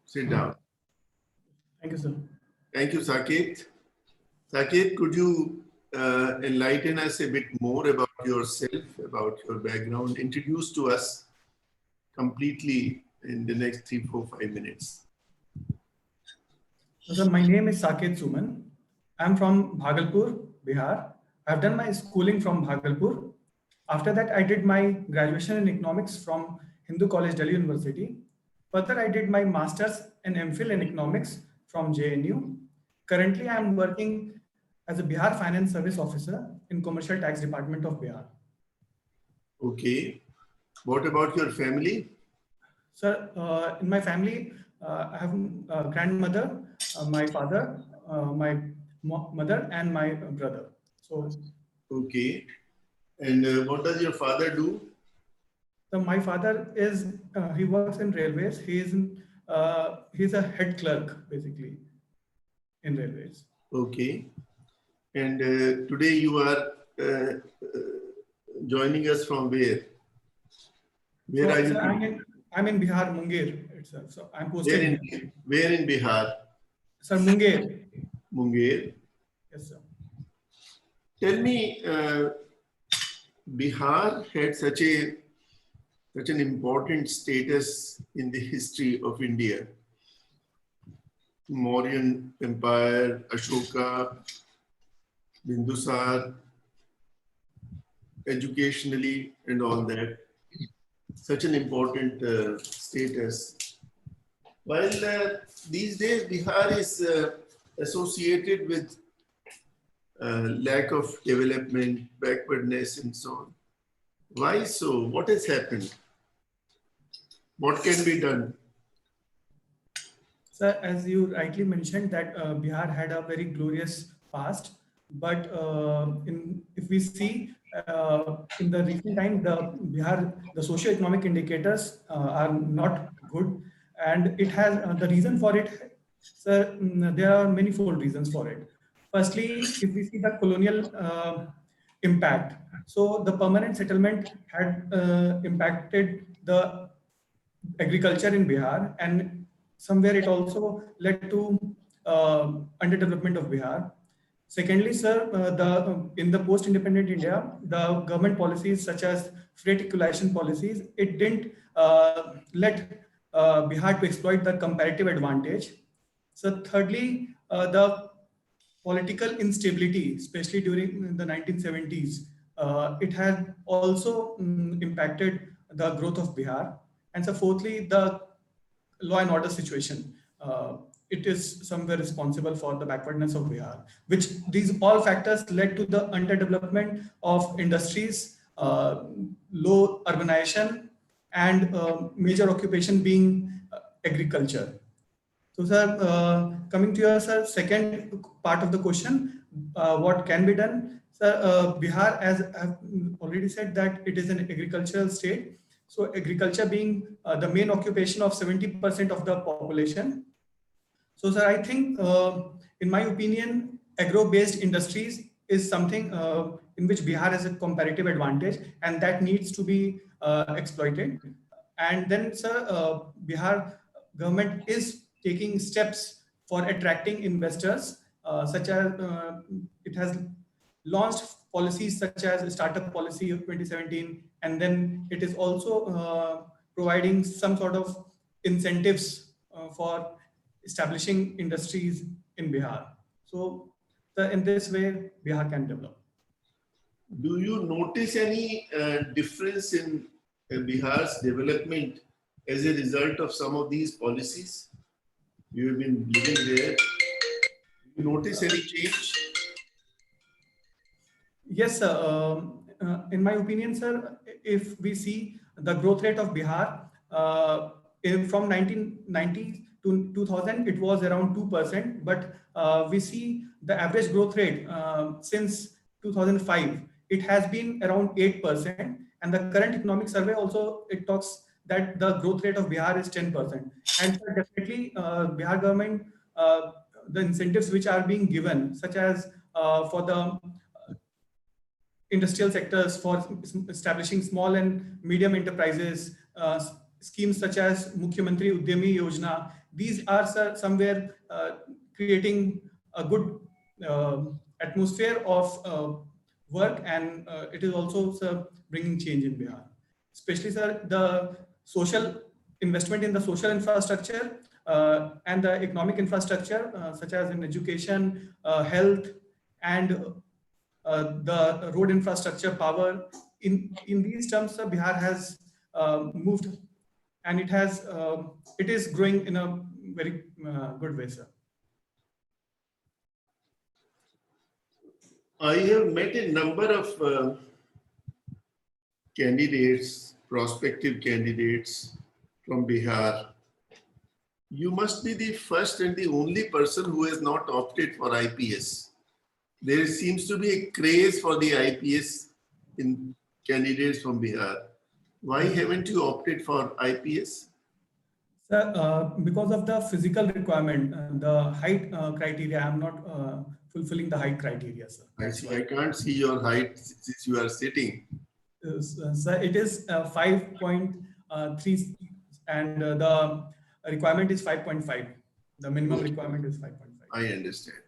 Sit down. Thank you, sir. Thank you, Saket. Saket, could you enlighten us a bit more about yourself, about your background? Introduce to us completely in the next 3, 4, 5 minutes. So, my name is Saket Suman. I'm from Bhagalpur, Bihar. I've done my schooling from Bhagalpur. After that, I did my graduation in economics from Hindu College, Delhi University. Further, I did my master's and MPhil in economics from JNU. Currently, I'm working as a Bihar Finance Service Officer in Commercial Tax Department of Bihar. Okay. What about your family? Sir, in my family, I have a grandmother, my father, my mother, and my brother. So, Okay. And what does your father do? so my father is he works in railways. He's a head clerk basically in railways. Okay. And today you are joining us from where? Where So, are you? sir, I'm in Bihar, Munger itself. So I'm posted here. Where in Bihar? Sir, Munger. Munger. Yes, sir. Tell me, Bihar had such an important status in the history of India. Mauryan Empire, Ashoka, Bindusar, educationally and all that. Such an important status. While these days Bihar is associated with lack of development, backwardness and so on. Why so? What has happened? What can be done? Sir, as you rightly mentioned that Bihar had a very glorious past, but if we see in the recent time, the socio-economic indicators are not good, and it has the reason for it. Sir, there are manifold reasons for it. Firstly, if we see the colonial impact, so the permanent settlement had impacted the agriculture in Bihar, and somewhere it also led to underdevelopment of Bihar. Secondly, sir, in the post-independent India, the government policies such as freight equalization policies, it didn't let Bihar to exploit the comparative advantage. So thirdly, the political instability, especially during the 1970s, it had also impacted the growth of Bihar. And so fourthly, the law and order situation. It is somewhere responsible for the backwardness of Bihar, which these all factors led to the underdevelopment of industries, low urbanization, and major occupation being agriculture. So, sir, coming to your sir, second part of the question, what can be done? Sir, Bihar, as I've already said, that it is an agricultural state. So, agriculture being the main occupation of 70% of the population. So, sir, I think, in my opinion, agro-based industries is something in which Bihar has a comparative advantage, and that needs to be exploited. And then, sir, Bihar government is taking steps for attracting investors, such as it has launched policies such as startup policy of 2017, and then it is also providing some sort of incentives for establishing industries in Bihar. So in this way, Bihar can develop. Do you notice any difference in Bihar's development as a result of some of these policies? You have been living there. Do you notice any change? Yes, sir. In my opinion, sir, if we see the growth rate of Bihar from 1990 to 2000, it was around 2%. But we see the average growth rate since 2005, it has been around 8%. And the current economic survey also, it talks that the growth rate of Bihar is 10%. And definitely, Bihar government, the incentives which are being given, such as for the industrial sectors for establishing small and medium enterprises, schemes such as Mukhyamantri Udyami Yojana. These are somewhere creating a good atmosphere of work, and it is also, sir, bringing change in Bihar. Especially, sir, the social investment in the social infrastructure and the economic infrastructure, such as in education, health, and the road infrastructure, power. In these terms, Bihar has moved, and it is growing in a very good way, sir. I have met a number of candidates, prospective candidates from Bihar. You must be the first and the only person who has not opted for IPS. There seems to be a craze for the IPS in candidates from Bihar. Why haven't you opted for IPS? Sir, because of the physical requirement, the height criteria, I'm not fulfilling the height criteria, sir. I can't see your height since you are sitting. Sir, it is 5.3, and the requirement is 5.5. The minimum requirement is 5.5. I understand.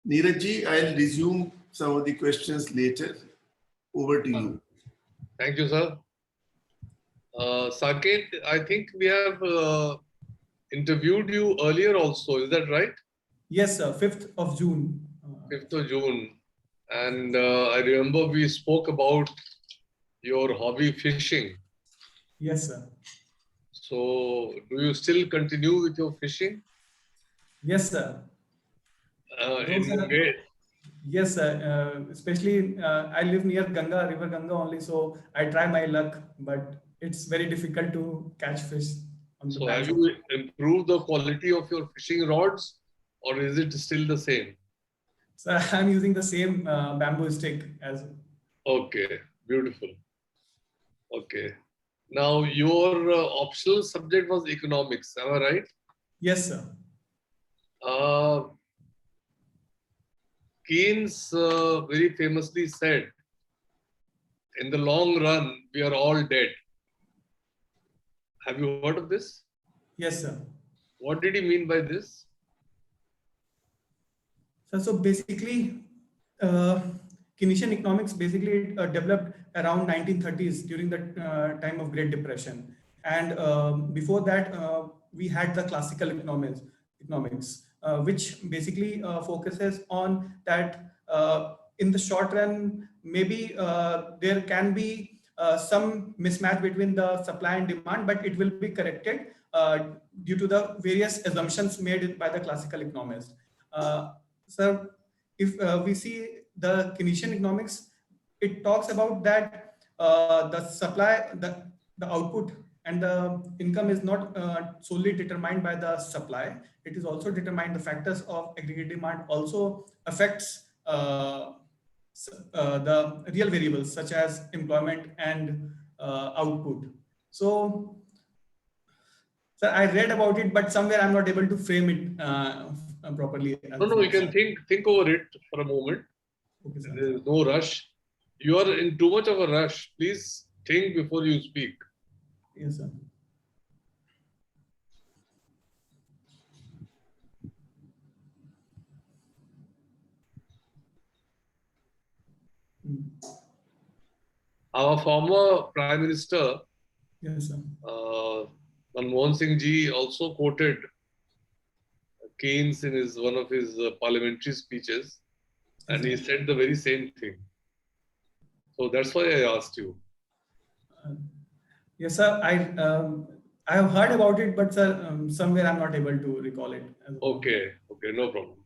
Neeraj ji, I'll resume some of the questions later. Over to you. Thank you, sir. Saket, I think we have interviewed you earlier also. Is that right? Yes, sir. 5th of June. 5th of June. And I remember we spoke about your hobby fishing. Yes, sir. So, do you still continue with your fishing? Yes, sir. Yes, sir. Especially, I live near Ganga, River Ganga only, so I try my luck, but it's very difficult to catch fish. So, have you improved the quality of your fishing rods, or is it still the same? So I'm using the same bamboo stick as. Okay, beautiful. Okay. Now, your optional subject was economics, am I right? Yes, sir. Keynes very famously said, in the long run, we are all dead. Have you heard of this? Yes, sir. What did he mean by this? So basically, Keynesian economics basically developed around 1930s during the time of Great Depression. And before that, we had the classical economics, which basically focuses on that in the short run, maybe there can be some mismatch between the supply and demand, but it will be corrected due to the various assumptions made by the classical economists. So if we see the Keynesian economics, it talks about that the supply, the output and the income is not solely determined by the supply. It is also determined, the factors of aggregate demand also affects the real variables such as employment and output. So I read about it, but somewhere I'm not able to frame it properly. No, you can think over it for a moment. Okay, sir. There is no rush. You are in too much of a rush. Please think before you speak. Yes, sir. Our former Prime Minister, yes, sir, Manmohan Singh ji also quoted Keynes in one of his parliamentary speeches, and he said the very same thing. So that's why I asked you. Yes, sir. I have heard about it, but sir, somewhere I'm not able to recall it. Okay, no problem.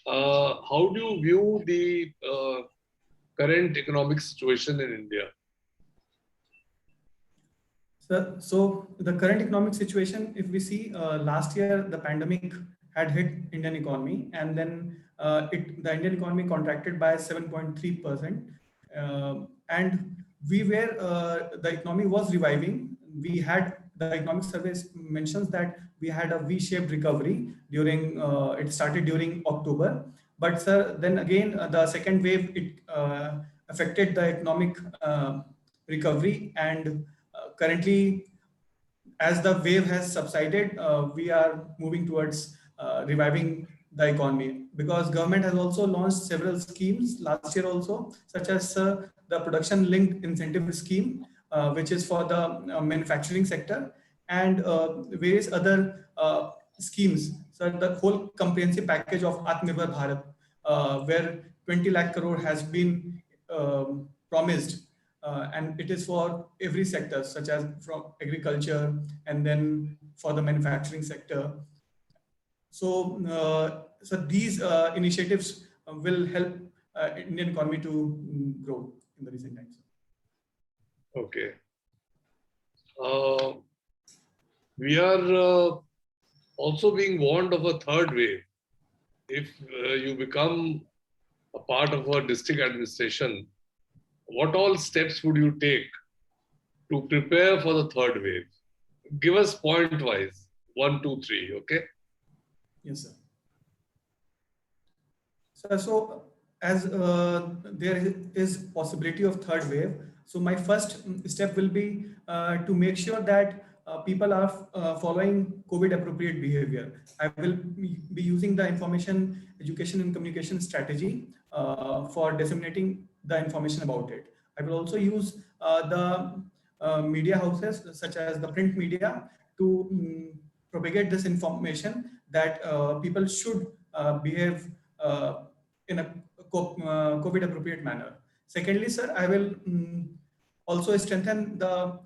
How do you view the current economic situation in India? So the current economic situation, if we see last year, the pandemic had hit Indian economy, and then the Indian economy contracted by 7.3%. And the economy was reviving. We had, the economic survey mentions that we had a V-shaped recovery during, it started during October. But sir, then again, the second wave, it affected the economic recovery, and currently, as the wave has subsided, we are moving towards reviving the economy, because government has also launched several schemes last year also, such as the production linked incentive scheme, which is for the manufacturing sector, and various other schemes. So the whole comprehensive package of Atmanirbhar Bharat, where 20 lakh crore has been promised, and it is for every sector, such as from agriculture and then for the manufacturing sector. So, so these initiatives will help Indian economy to grow in the recent times. Okay. We are also being warned of a third wave. If you become a part of our district administration, what all steps would you take to prepare for the third wave? Give us point wise, 1, 2, 3, okay? Yes, sir. So as there is possibility of third wave, so my first step will be to make sure that people are following COVID appropriate behavior. I will be using the information, education and communication strategy for disseminating the information about it. I will also use the media houses such as the print media to propagate this information that people should behave in a COVID appropriate manner. Secondly, sir, I will also strengthen the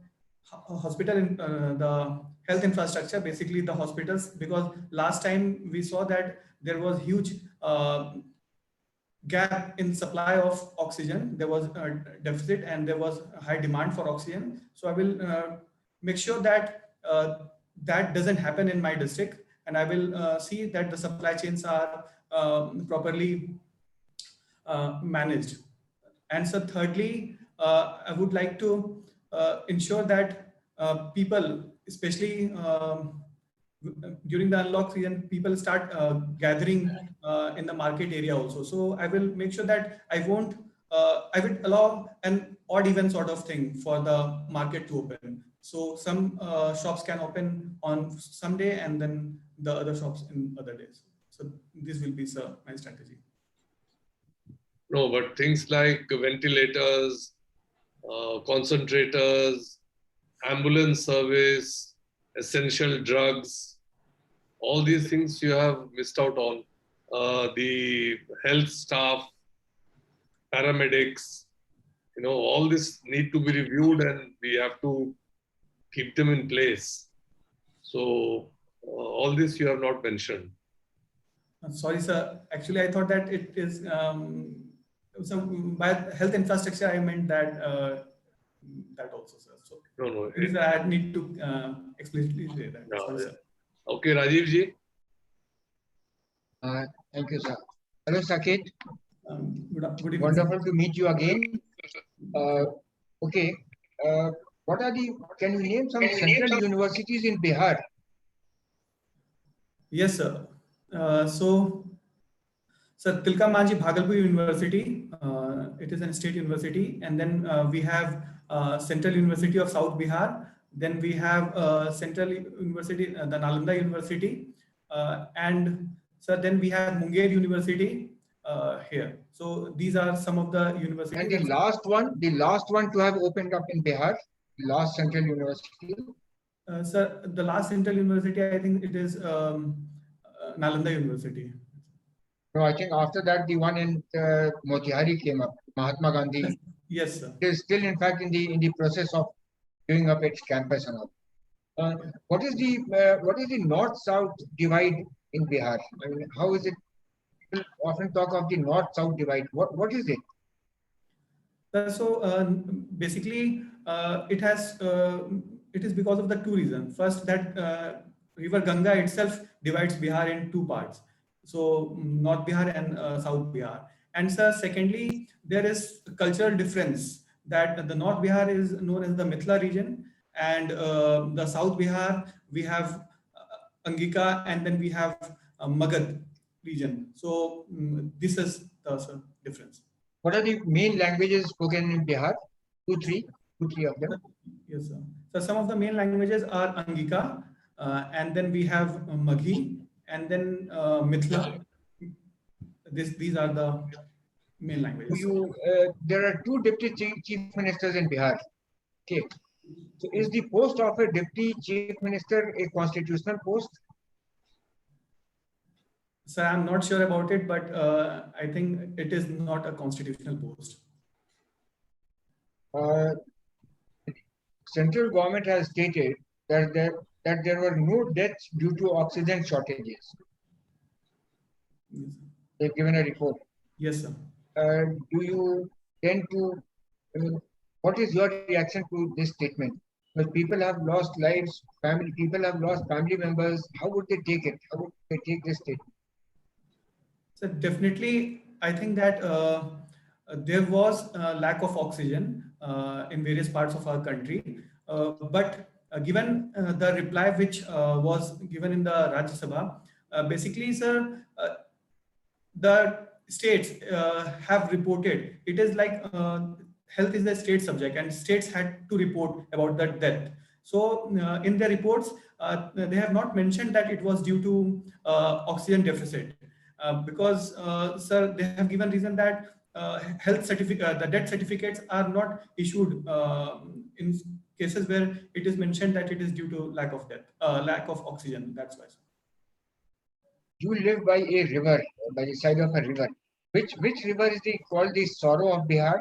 hospital, the health infrastructure, basically the hospitals, because last time we saw that there was huge gap in supply of oxygen. There was a deficit and there was a high demand for oxygen. So I will make sure that that doesn't happen in my district, and I will see that the supply chains are properly managed. And so thirdly, I would like to ensure that people, especially during the unlock season, people start gathering in the market area also. So I will make sure that I would allow an odd even sort of thing for the market to open. So some shops can open on some day and then the other shops in other days. So this will be, sir, my strategy. No, but things like ventilators, concentrators, ambulance service, essential drugs, all these things you have missed out on. The health staff, paramedics, all this need to be reviewed and we have to keep them in place. So all this you have not mentioned. Sorry, sir. Actually, I thought that it is so by health infrastructure, I meant that that also, sir. So No. I need to explicitly say that. No, Sorry, yeah. sir. Okay, Rajiv ji. Thank you, sir. Hello, Saket. Good evening. Wonderful Sir. to meet you again. Okay. What are the? Can you name some central universities in Bihar? Yes, sir. So, Tilka Manjhi Bhagalpur University, it is a state university. And then we have Central University of South Bihar. Then we have Central University, the Nalanda University. And so then we have Munger University here. So these are some of the universities. And the last one to have opened up in Bihar, the last Central University. Sir, the last Central University, I think it is Nalanda University. No, I think after that the one in Motihari came up, Mahatma Gandhi. Yes, sir. It is still, in fact, in the process of doing up its campus and all. What is the north-south divide in Bihar? I mean, how is it? People often talk of the north-south divide. What is it? So basically, it is because of the two reasons. First, that River Ganga itself divides Bihar in two parts. So North Bihar and South Bihar. And sir, secondly, there is cultural difference that the North Bihar is known as the Mithila region, and the South Bihar, we have Angika, and then we have Magad. region. So this is the difference. What are the main languages spoken in Bihar? Two, three of them. Yes, sir. So some of the main languages are Angika, and then we have Maghi, and then Mithila. These are the main languages. There are two deputy chief ministers in Bihar. Okay. So is the post of a deputy chief minister a constitutional post? So I'm not sure about it, but I think it is not a constitutional post. Central government has stated that there were no deaths due to oxygen shortages. Yes, They've given a report. yes, sir. Do you tend to, what is your reaction to this statement? Because people have lost lives, people have lost family members. How would they take it? How would they take this statement? So definitely, I think that there was a lack of oxygen in various parts of our country. But given the reply which was given in the Rajya Sabha, basically, sir, the states have reported. It is like health is a state subject, and states had to report about the death. So in their reports, they have not mentioned that it was due to oxygen deficit. Because, sir, they have given reason that health certificate, the death certificates are not issued in cases where it is mentioned that it is due to lack of oxygen. That's why. You live by a river, by the side of a river. Which river is called the sorrow of Bihar?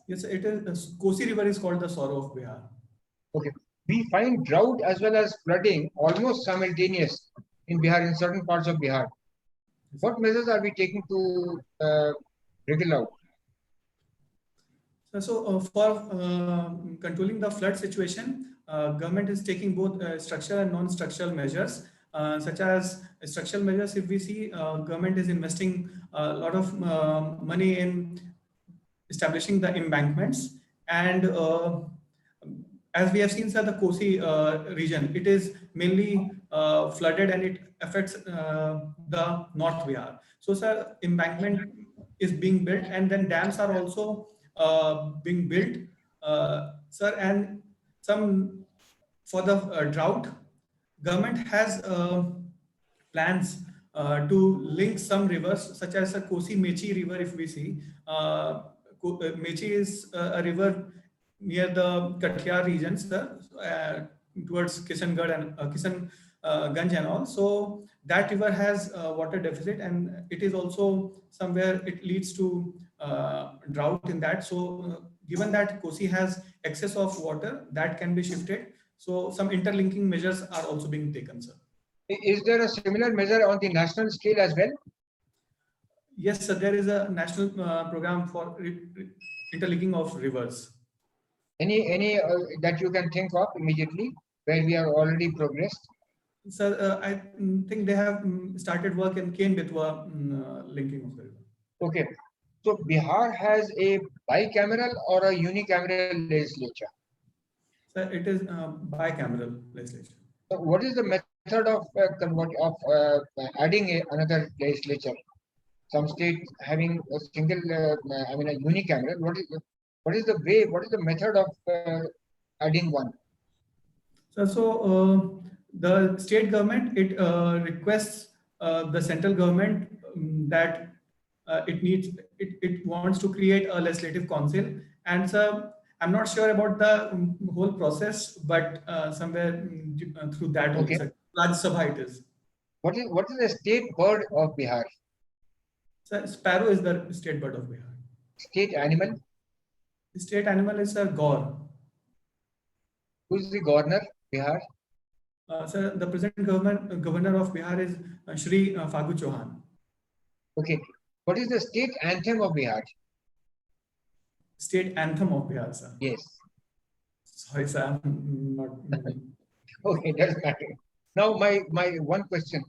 Yes, it is. Kosi River is called the sorrow of Bihar. Okay. We find drought as well as flooding almost simultaneous in Bihar, in certain parts of Bihar. What measures are we taking to wriggle out? So for controlling the flood situation, government is taking both structural and non-structural measures. Such as structural measures, if we see, government is investing a lot of money in establishing the embankments, and as we have seen, sir, the Kosi region, it is mainly flooded, and it affects the North Bihar. So, sir, embankment is being built, and then dams are also being built, sir, and some for the drought. Government has plans to link some rivers, such as the Kosi Mechi River. If we see, Mechi is a river near the Kathiyar regions, towards Kishangarh and Kishanganj and all. So that river has water deficit, and it is also somewhere it leads to drought in that. So given that Kosi has excess of water, that can be shifted. So some interlinking measures are also being taken, sir. Is there a similar measure on the national scale as well? Yes, sir. There is a national program for interlinking of rivers. Any that you can think of immediately where we are already progressed? Sir, I think they have started work in Ken-Betwa linking of the river. Okay. So Bihar has a bicameral or a unicameral legislature? Sir, it is bicameral legislation. So what is the method of adding another legislature? Some states having a single, a unicameral. What is the method of adding one? So the state government, it requests the central government that it wants to create a legislative council. And so I'm not sure about the whole process, but somewhere through that, okay. Rajya Sabha it is. What is the state bird of Bihar? So sparrow is the state bird of Bihar. State animal? The state animal is gaur. Who is the governor, Bihar? Sir, the present governor of Bihar is Shri Fagu Chauhan. Okay. What is the state anthem of Bihar? State anthem of Bihar, sir. Yes. Sorry, sir. I'm not. Okay, doesn't matter. Now, my one question: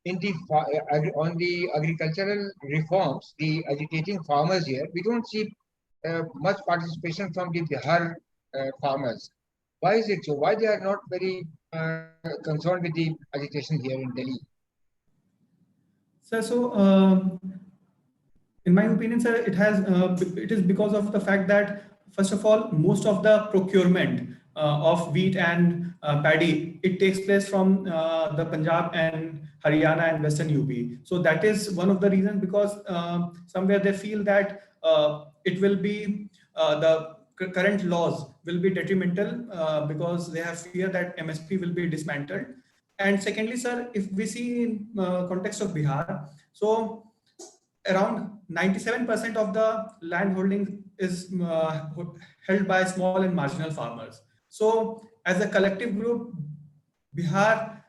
on the agricultural reforms, the agitating farmers here, we don't see much participation from the Bihar farmers. Why is it so? Why they are not very concerned with the agitation here in Delhi? Sir, so in my opinion, sir, it is because of the fact that first of all, most of the procurement of wheat and paddy, it takes place from the Punjab and Haryana and Western UP. So that is one of the reasons, because somewhere they feel that it will be current laws will be detrimental, because they have fear that MSP will be dismantled. And secondly, sir, if we see in context of Bihar, so around 97% of the land holding is held by small and marginal farmers. So as a collective group, Bihar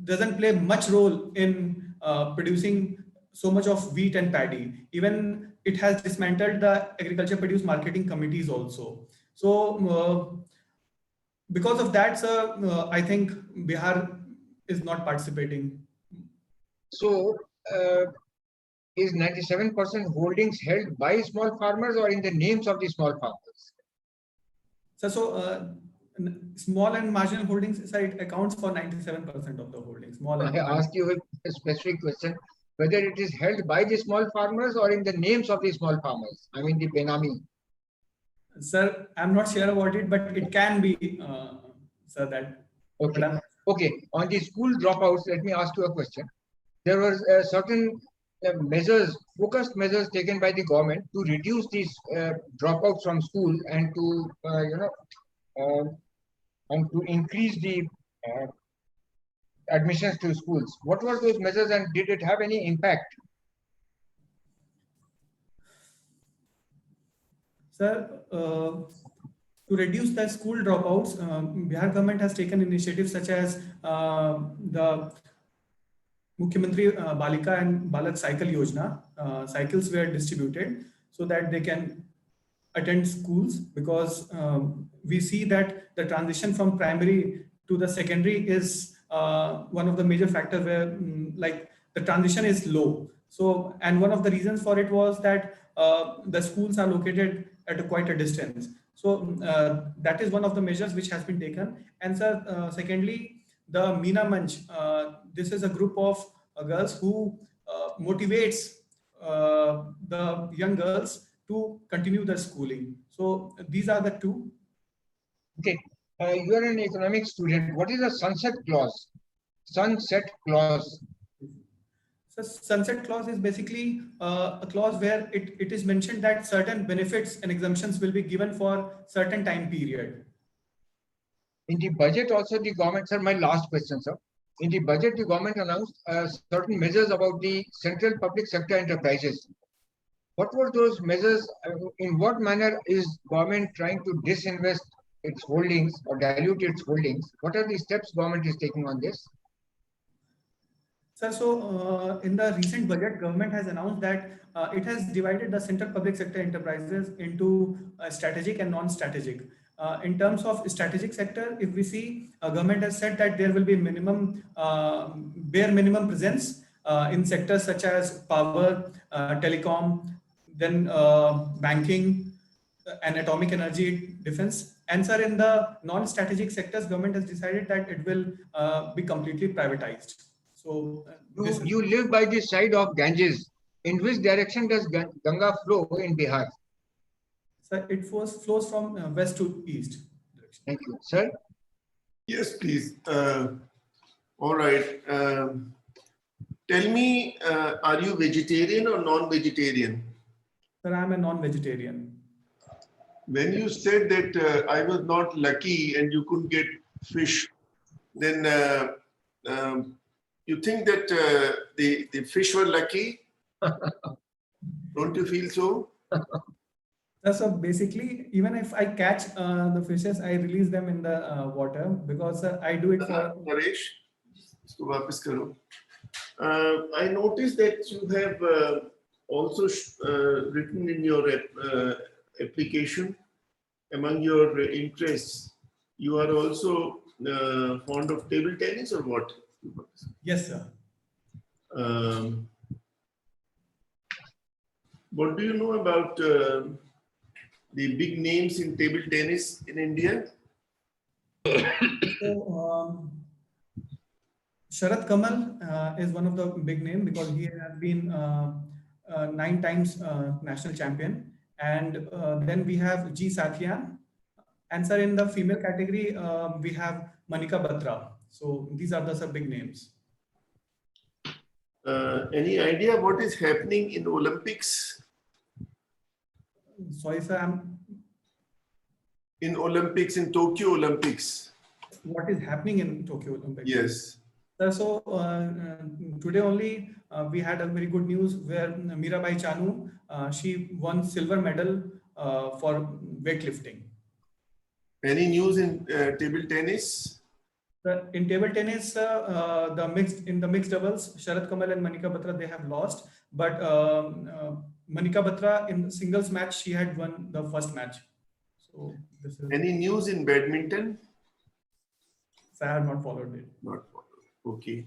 doesn't play much role in producing so much of wheat and paddy. Even it has dismantled the agriculture produce marketing committees also. So because of that, sir, I think Bihar is not participating. So, is 97% holdings held by small farmers or in the names of the small farmers? So small and marginal holdings, sir, it accounts for 97% of the holdings. Small and I asked you a specific question, whether it is held by the small farmers or in the names of the small farmers. I mean the Benami. Sir, I'm not sure about it, but it can be, sir, that. Okay. Okay. On the school dropouts, let me ask you a question. There was certain measures, focused measures taken by the government to reduce these dropouts from school and to and to increase the admissions to schools. What were those measures, and did it have any impact? Sir, to reduce the school dropouts, Bihar government has taken initiatives such as the Mukhyamantri Balika and Balak Cycle Yojana. Cycles were distributed so that they can attend schools, because we see that the transition from primary to the secondary is one of the major factors where like the transition is low. So, and one of the reasons for it was that the schools are located at quite a distance. So that is one of the measures which has been taken. And sir, secondly, the Meena Manch, this is a group of girls who motivates the young girls to continue their schooling. So these are the two. Okay, you are an economics student. What is a sunset clause? Sunset clause. So sunset clause is basically a clause where it is mentioned that certain benefits and exemptions will be given for certain time period. In the budget also the government, sir, my last question, sir. In the budget, the government announced certain measures about the central public sector enterprises. What were those measures? In what manner is government trying to disinvest its holdings or dilute its holdings? What are the steps government is taking on this? Sir, so in the recent budget, government has announced that it has divided the central public sector enterprises into strategic and non-strategic. In terms of strategic sector, if we see, government has said that there will be minimum, bare minimum presence in sectors such as power, telecom, then banking, and atomic energy, defense. And sir, in the non-strategic sectors, government has decided that it will be completely privatized. So you live by the side of Ganges. In which direction does Ganga flow in Bihar? Sir, it flows from west to east direction. Thank you, sir. Yes, please. All right. Tell me, are you vegetarian or non-vegetarian? Sir, I'm a non-vegetarian. When you said that I was not lucky and you couldn't get fish, then you think that the fish were lucky? Don't you feel so? So basically, even if I catch the fishes, I release them in the water, because I do it for. Naresh, isko wapas karo. I noticed that you have also written in your application, among your interests, you are also fond of table tennis, or what? Yes, sir. What do you know about the big names in table tennis in India? So, Sharat Kamal is one of the big name because he has been 9 times national champion. And then we have G. Sathiyan. And sir, in the female category, we have Manika Batra. So these are the some big names. Any idea what is happening in Olympics? Sorry, sir, In Olympics, in Tokyo Olympics? what is happening in Tokyo Olympics? Yes. So today only we had a very good news where Mirabai Chanu, she won silver medal for weightlifting. Any news in table tennis? In table tennis, in the mixed doubles, Sharat Kamal and Manika Batra, they have lost. But Manika Batra in the singles match, she had won the first match. So this is. Any news in badminton? So I have not followed it. Not followed. Okay.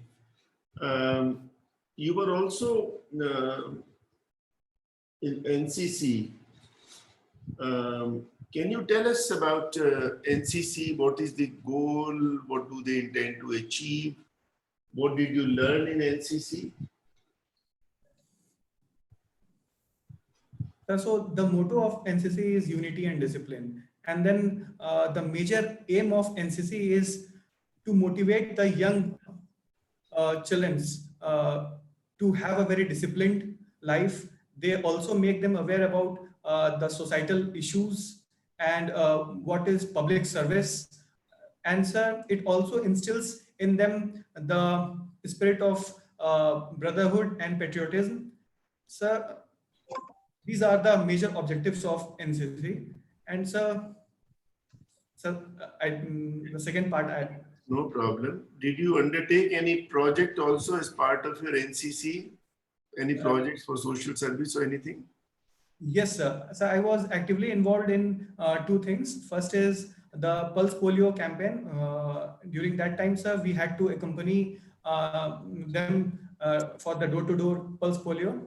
You were also in NCC. Can you tell us about NCC? What is the goal? What do they intend to achieve? What did you learn in NCC? So the motto of NCC is unity and discipline. And then the major aim of NCC is to motivate the young children to have a very disciplined life. They also make them aware about the societal issues and what is public service. And sir, it also instills in them the spirit of brotherhood and patriotism. Sir, these are the major objectives of NCC. And sir, the second part, No problem. Did you undertake any project also as part of your NCC? Any projects for social service or anything? Yes, sir. So I was actively involved in two things. First is the Pulse Polio campaign. During that time, sir, we had to accompany them for the door-to-door Pulse Polio.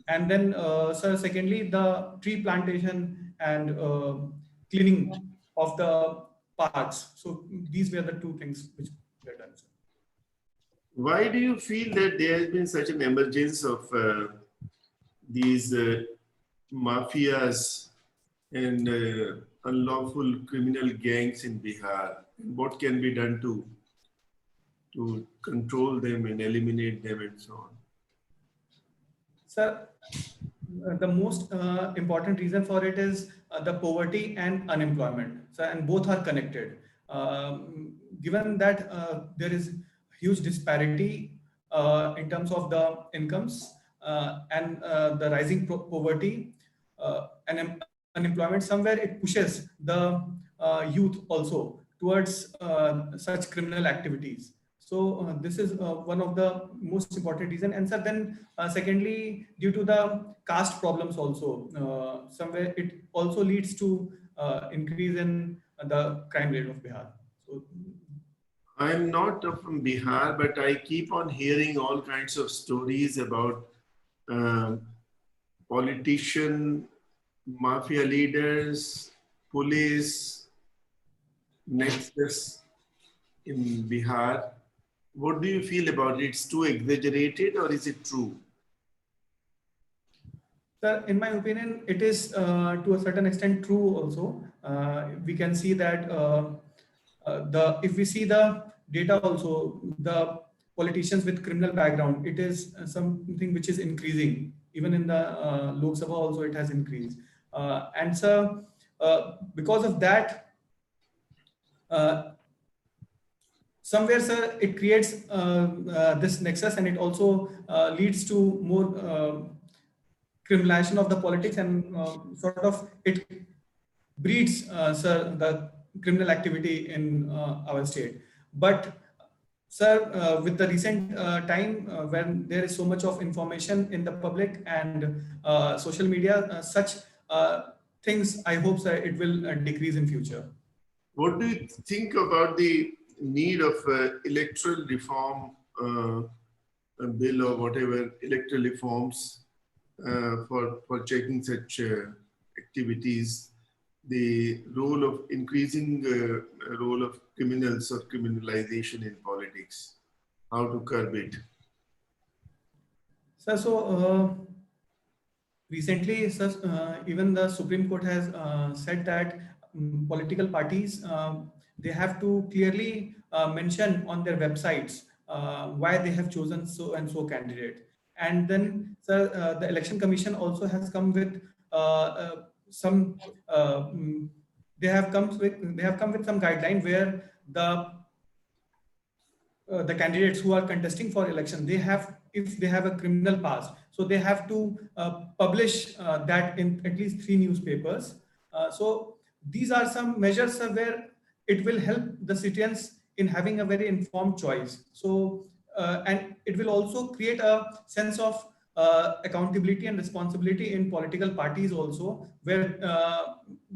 And then, sir, secondly, the tree plantation and cleaning of the parks. So these were the two things which were done, sir. Why do you feel that there has been such an emergence of these mafias and unlawful criminal gangs in Bihar? What can be done to control them and eliminate them and so on? Sir, the most important reason for it is the poverty and unemployment. So, and both are connected. Given that there is huge disparity in terms of the incomes and the rising poverty and unemployment, somewhere it pushes the youth also towards such criminal activities. So this is one of the most important reason. And so then secondly, due to the caste problems also, somewhere it also leads to increase in the crime rate of Bihar. So, I'm not from Bihar, but I keep on hearing all kinds of stories about politician, mafia leaders, police, nexus in Bihar. What do you feel about it? It's too exaggerated or is it true? Sir, in my opinion, it is to a certain extent true also. We can see that if we see the data also, the politicians with criminal background, it is something which is increasing. Even in the Lok Sabha also it has increased. And so because of that, somewhere, sir, it creates this nexus and it also leads to more criminalization of the politics and sort of it breeds, sir, the criminal activity in our state. But, sir, with the recent time when there is so much of information in the public and social media, such things, I hope, sir, it will decrease in future. What do you think about the need of electoral reform bill or whatever, electoral reforms for checking such activities? the role of increasing role of criminals or criminalization in politics, how to curb it. Sir, so recently, sir, even the Supreme Court has said that political parties they have to clearly mention on their websites why they have chosen so and so candidate. And then, sir, the Election Commission also has come with some. They have come with some guideline where the candidates who are contesting for election, they have, if they have a criminal past, so they have to publish that in at least 3 newspapers. So these are some measures where it will help the citizens in having a very informed choice. So and it will also create a sense of accountability and responsibility in political parties also, where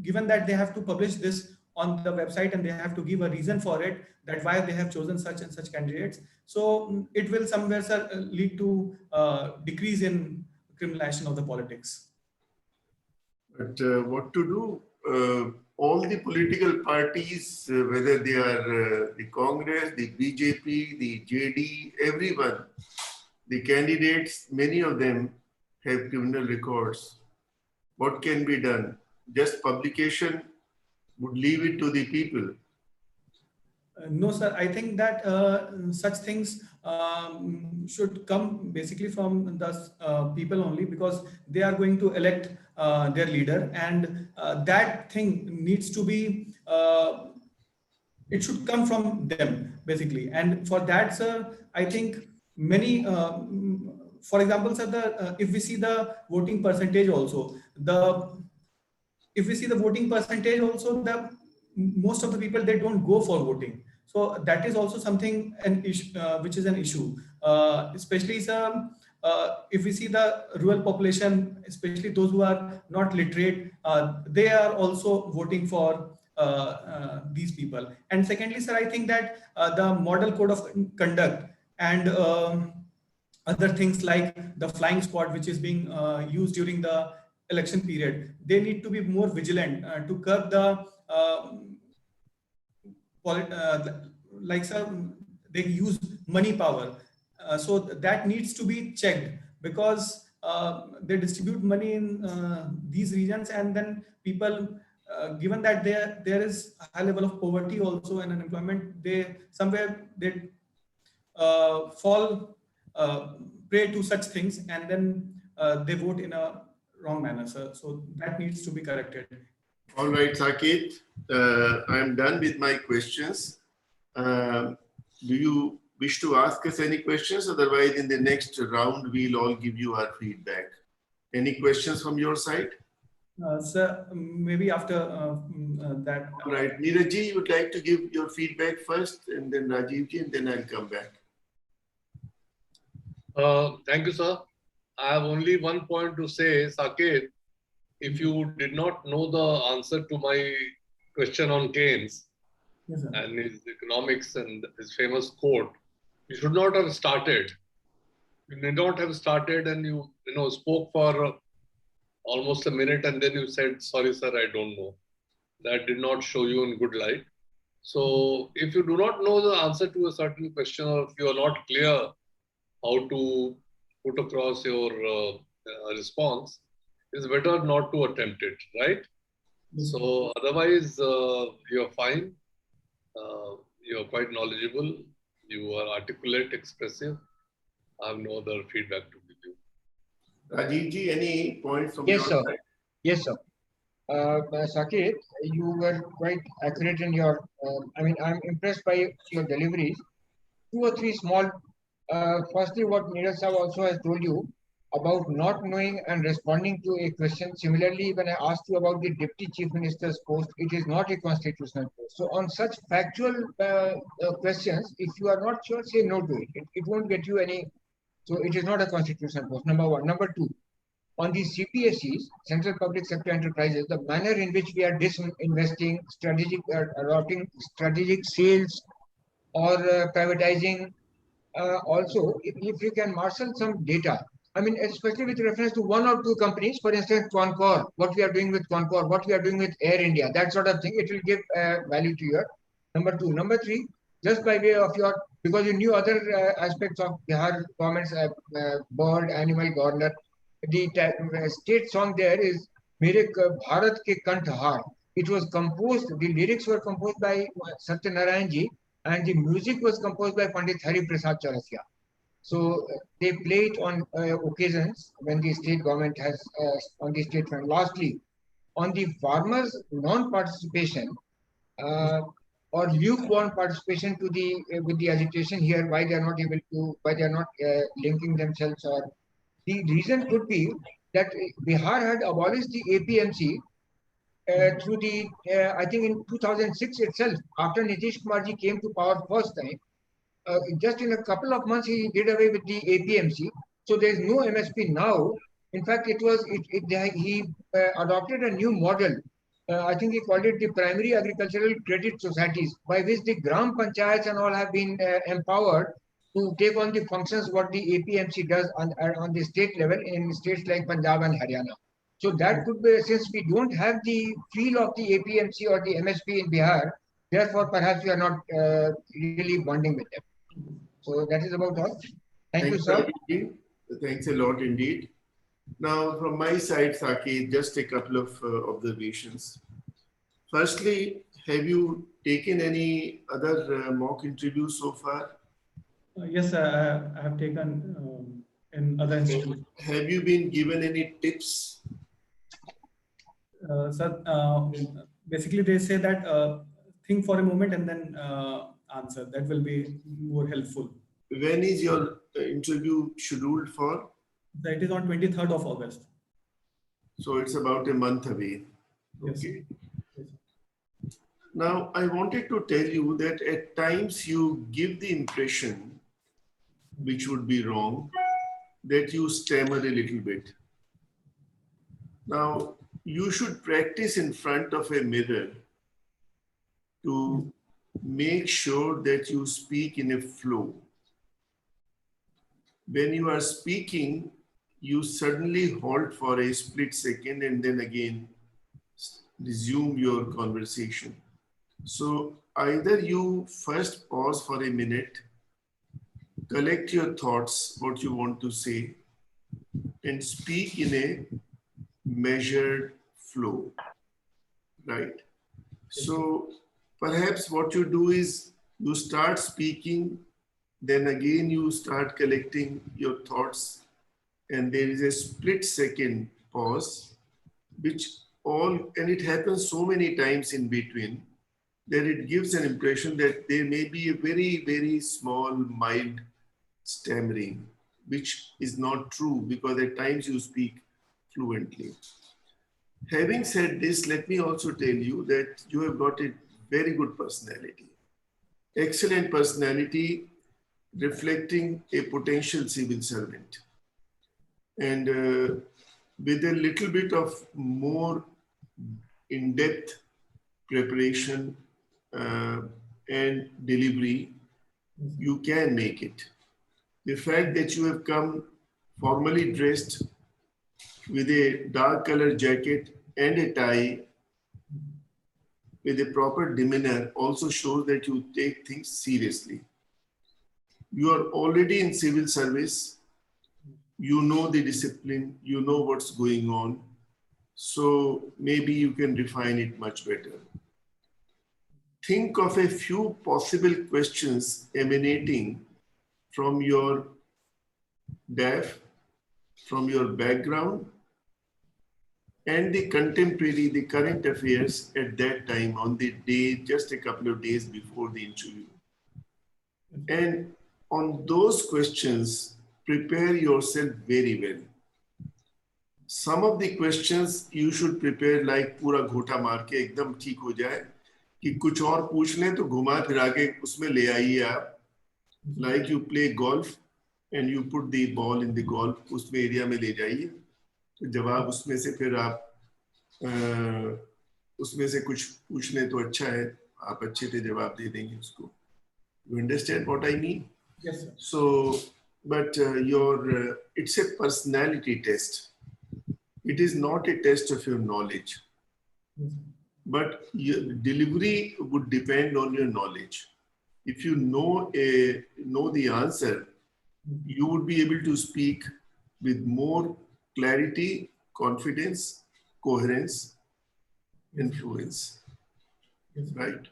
given that they have to publish this on the website and they have to give a reason for it, that why they have chosen such and such candidates. So it will somewhere, sir, lead to decrease in criminalization of the politics. But what to do? All the political parties, whether they are the Congress, the BJP, the JD, everyone, the candidates, many of them have criminal records. What can be done? Just publication would leave it to the people. No, sir. I think that such things should come basically from the people only, because they are going to elect their leader, and that thing needs to be. It should come from them basically, and for that, sir, I think many. For example, sir, if we see the voting percentage also, if we see the voting percentage also, the most of the people, they don't go for voting. So that is also something an issue, which is an issue, especially some. If we see the rural population, especially those who are not literate, they are also voting for these people. And secondly, sir, I think that the model code of conduct and other things like the flying squad, which is being used during the election period, they need to be more vigilant to curb the like, sir, they use money power. So that needs to be checked, because they distribute money in these regions, and then people, given that there is a high level of poverty also and unemployment, they somewhere they fall prey to such things, and then they vote in a wrong manner, sir. So that needs to be corrected. All right, Saket, I'm done with my questions. Do you wish to ask us any questions? Otherwise, in the next round, we'll all give you our feedback. Any questions from your side? Sir, maybe after that. All right, Neeraj, you would like to give your feedback first, and then Rajiv, and then I'll come back. Thank you, sir. I have only one point to say, Saket. If you did not know the answer to my question on Keynes, Yes, sir, and his economics and his famous quote, you should not have started. You may not have started, and you spoke for almost a minute, and then you said, "Sorry, sir, I don't know." That did not show you in good light. So, if you do not know the answer to a certain question, or if you are not clear how to put across your response, it's better not to attempt it, right? So otherwise, you're fine. You're quite knowledgeable. You are articulate, expressive. I have no other feedback to give you. Rajiv ji, any points from Yes, your sir. side? Yes, sir. Saket, you were quite accurate in your. I'm impressed by your deliveries. 2 or 3 small. Firstly, what Neeraj Saab also has told you about not knowing and responding to a question. Similarly, when I asked you about the Deputy Chief Minister's post, it is not a constitutional post. So, on such factual questions, if you are not sure, say no to it. It won't get you any. So, it is not a constitutional post. Number one. Number two, on the CPSEs, Central Public Sector Enterprises, the manner in which we are disinvesting, adopting strategic sales, or privatizing. Also, if you can marshal some data, I mean, especially with reference to one or two companies, for instance, Concor, what we are doing with Concor, what we are doing with Air India, that sort of thing, it will give value to your number two. Number three, just by way of your, because you knew other aspects of Bihar government's bird, animal governor, the state song there is Mere Bharat Ke Kanth Har. It was composed, the lyrics were composed by Satyanarayan ji, and the music was composed by Pandit Hari Prasad Chaurasia. So they play it on occasions when the state government has on the state front. Lastly, on the farmers' non-participation or lukewarm participation to the with the agitation here, why they are not able to, why they are not linking themselves, or the reason could be that Bihar had abolished the APMC through the I think in 2006 itself, after Nitish Kumar ji came to power first time. Just in a couple of months, he did away with the APMC. So there is no MSP now. In fact, he adopted a new model. I think he called it the Primary Agricultural Credit Societies, by which the Gram Panchayats and all have been empowered to take on the functions what the APMC does on the state level in states like Punjab and Haryana. So that could be, since we don't have the feel of the APMC or the MSP in Bihar, therefore perhaps we are not really bonding with them. So that is about all. Thank you, sir. Thanks a lot indeed. Now, from my side, Saki, just a couple of observations. Firstly, have you taken any other mock interviews so far? Yes, I have taken in other institutes. Have you been given any tips? Sir, basically they say that think for a moment and then answer. That will be more helpful. When is your interview scheduled for? That is on 23rd of August. So it's about a month away. Yes. Okay. Yes. Now, I wanted to tell you that at times you give the impression, which would be wrong, that you stammer a little bit. Now, you should practice in front of a mirror to make sure that you speak in a flow. When you are speaking, you suddenly halt for a split second and then again resume your conversation. So either you first pause for a minute, collect your thoughts, what you want to say, and speak in a measured flow, right? So perhaps what you do is you start speaking, then again you start collecting your thoughts, and there is a split second pause, and it happens so many times in between that it gives an impression that there may be a very, very small, mild stammering, which is not true because at times you speak fluently. Having said this, let me also tell you that you have got a very good personality. Excellent personality reflecting a potential civil servant. And with a little bit of more in-depth preparation and delivery, you can make it. The fact that you have come formally dressed with a dark colored jacket and a tie with a proper demeanor also shows that you take things seriously. You are already in civil service. You know the discipline, you know what's going on. So maybe you can refine it much better. Think of a few possible questions emanating from your DAF, from your background, and the contemporary, the current affairs at that time on the day, just a couple of days before the interview. And on those questions, prepare yourself very well. Some of the questions you should prepare like पूरा घोटा मार के एकदम ठीक हो जाए कि कुछ और पूछ लें तो घुमा फिरा के उसमें ले आइए आप. Like you play golf and you put the ball in the golf, उसमें एरिया में ले जाइए. तो जवाब उसमें से फिर आप उसमें से कुछ पूछ लें तो अच्छा है, आप अच्छे से जवाब दे देंगे उसको. You understand what I mean? Yes, sir. So but it's a personality test. It is not a test of your knowledge, but your delivery would depend on your knowledge. If you know the answer, you would be able to speak with more clarity, confidence, coherence, and fluence. Right?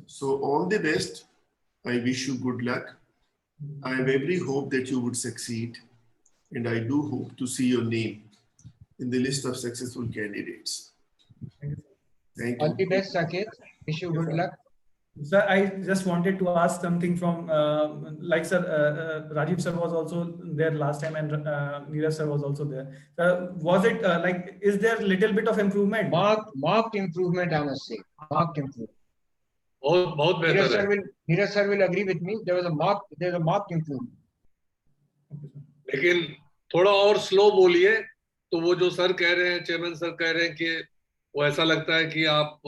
So all the best. I wish you good luck. I have every hope that you would succeed, and I do hope to see your name in the list of successful candidates. Thank All you. the best, Saket. Wish you good luck. Sir, I just wanted to ask something from, like sir, Rajiv sir was also there last time and Neeraj sir was also there. Was it like, is there little bit of improvement? Marked improvement, I must say. Marked improvement. बहुत बेहतर है. Neeraj sir will agree with me. There's a marked improvement. लेकिन थोड़ा और slow बोलिए तो वो जो सर कह रहे हैं, चेयरमैन सर कह रहे हैं कि वो ऐसा लगता है कि आप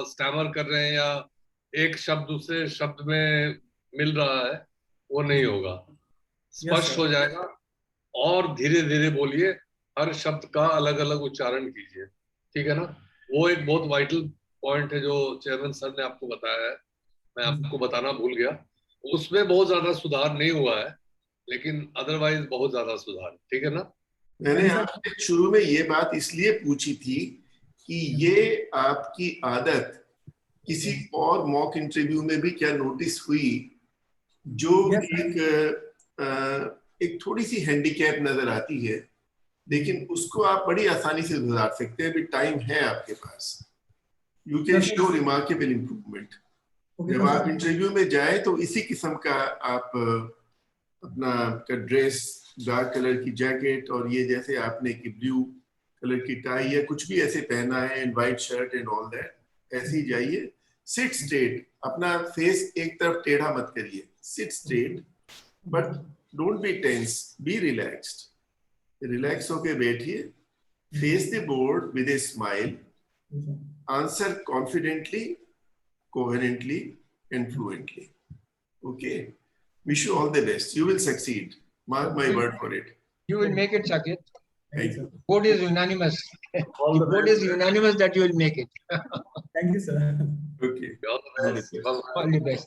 स्टैमर कर रहे हैं या एक शब्द दूसरे शब्द में मिल रहा है, वो नहीं होगा. स्पष्ट हो जाएगा और धीरे धीरे बोलिए, हर शब्द का अलग अलग उच्चारण कीजिए. ठीक है ना? वो एक बहुत वाइटल पॉइंट है जो चेयरमैन सर ने आपको बताया है, मैं आपको बताना भूल गया. उसमें बहुत ज्यादा सुधार नहीं हुआ है, लेकिन अदरवाइज बहुत ज्यादा सुधार. ठीक है ना? मैंने आपसे शुरू में ये बात इसलिए पूछी थी कि ये आपकी आदत किसी और मॉक इंटरव्यू में भी क्या नोटिस हुई जो एक थोड़ी सी हैंडीकैप नजर आती है, लेकिन उसको आप बड़ी आसानी से सुधार सकते हैं. अभी टाइम है आपके पास. You can show remarkable improvement. जब आप इंटरव्यू में जाए तो इसी किस्म का आप अपना ड्रेस, डार्क कलर की जैकेट और ये जैसे आपने की ब्लू कलर की टाई या कुछ भी ऐसे पहना है and white shirt and all that, ऐसे ही जाइए. Seat straight. अपना फेस एक तरफ टेढ़ा मत करिए. Sit straight but don't be tense. Be relaxed. Relax होके बैठिए. Face the board with a smile. Answer confidently, coherently and fluently. Okay. Wish you all the best. You will succeed. Mark my word for it. You will make it, Saket. Thank you. Vote is unanimous. All the Vote best. is unanimous that you will make it. Thank you, sir. Okay. All the best. Bye-bye. All the best.